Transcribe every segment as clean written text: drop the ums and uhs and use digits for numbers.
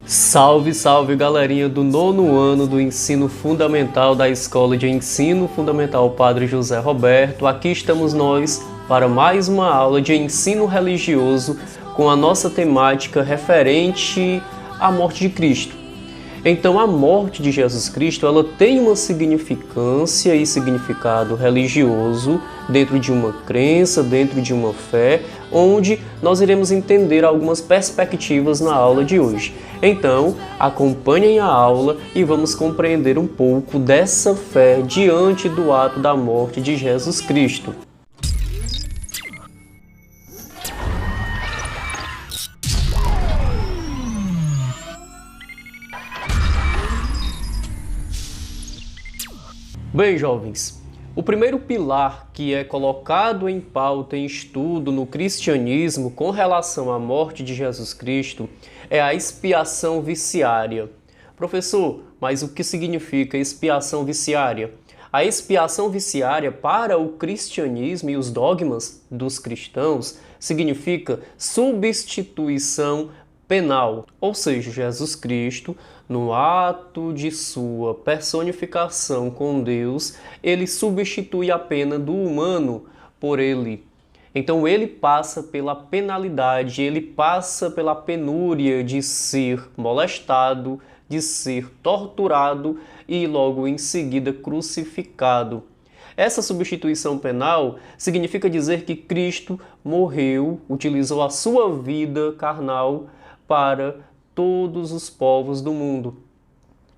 Salve, salve galerinha do 9º ano do Ensino Fundamental da Escola de Ensino Fundamental Padre José Roberto. Aqui estamos nós para mais uma aula de ensino religioso com a nossa temática referente à morte de Cristo. Então a morte de Jesus Cristo ela tem uma significância e significado religioso dentro de uma crença, dentro de uma fé, onde nós iremos entender algumas perspectivas na aula de hoje. Então, acompanhem a aula e vamos compreender um pouco dessa fé diante do ato da morte de Jesus Cristo. Bem, jovens, o primeiro pilar que é colocado em pauta em estudo no cristianismo com relação à morte de Jesus Cristo é a expiação viciária. Professor, mas o que significa expiação viciária? A expiação viciária para o cristianismo e os dogmas dos cristãos significa substituição penal, ou seja, Jesus Cristo, no ato de sua personificação com Deus, ele substitui a pena do humano por ele. Então ele passa pela penalidade, ele passa pela penúria de ser molestado, de ser torturado e logo em seguida crucificado. Essa substituição penal significa dizer que Cristo morreu, utilizou a sua vida carnal para todos os povos do mundo.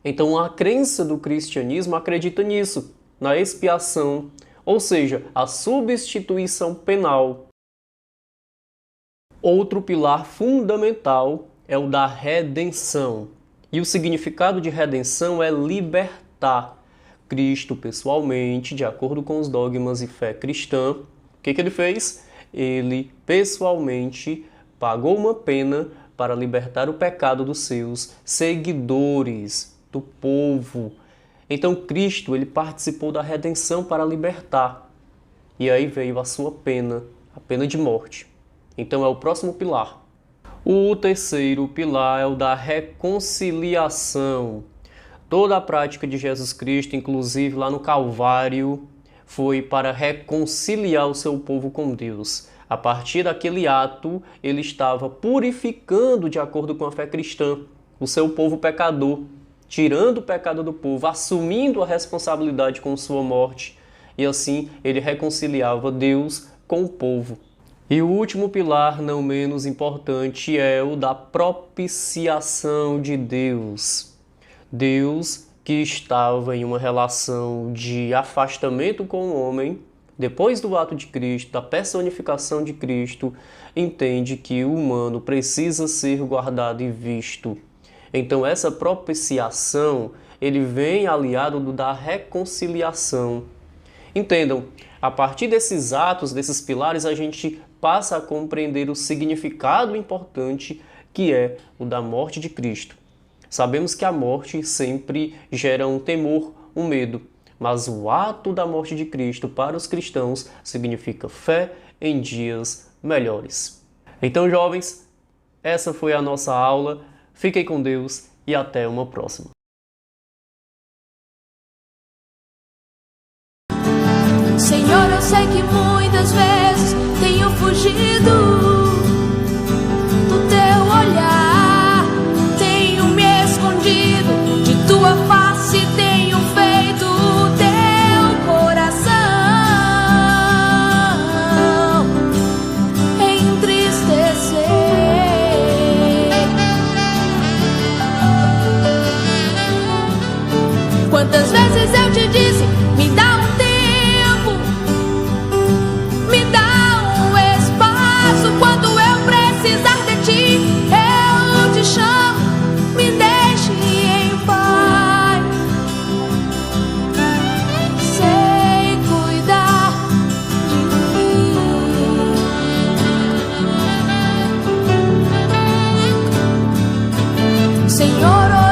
Então a crença do cristianismo acredita nisso, na expiação, ou seja, a substituição penal. Outro pilar fundamental é o da redenção. E o significado de redenção é libertar. Cristo, pessoalmente, de acordo com os dogmas e fé cristã, o que ele fez? Ele, pessoalmente, pagou uma pena para libertar o pecado dos seus seguidores, do povo. Então Cristo, ele participou da redenção para libertar. E aí veio a sua pena, a pena de morte. Então é o próximo pilar. O terceiro pilar é o da reconciliação. Toda a prática de Jesus Cristo, inclusive lá no Calvário, foi para reconciliar o seu povo com Deus. A partir daquele ato, ele estava purificando, de acordo com a fé cristã, o seu povo pecador, tirando o pecado do povo, assumindo a responsabilidade com sua morte, e assim ele reconciliava Deus com o povo. E o último pilar, não menos importante, é o da propiciação de Deus. Deus, que estava em uma relação de afastamento com o homem, depois do ato de Cristo, da personificação de Cristo, entende que o humano precisa ser guardado e visto. Então essa propiciação, ele vem aliado do da reconciliação. Entendam, a partir desses atos, desses pilares, a gente passa a compreender o significado importante que é o da morte de Cristo. Sabemos que a morte sempre gera um temor, um medo. Mas o ato da morte de Cristo para os cristãos significa fé em dias melhores. Então, jovens, essa foi a nossa aula. Fiquem com Deus e até uma próxima. Senhor, eu sei que muitas vezes tenho fugido do teu olhar, tenho me escondido de tua face, tenho feito o teu coração entristecer. Quantas vezes eu te disse, me dá um tempo, me dá um espaço, quando eu precisar de ti, eu te chamo, me deixe em paz. Sei cuidar de mim, Senhor.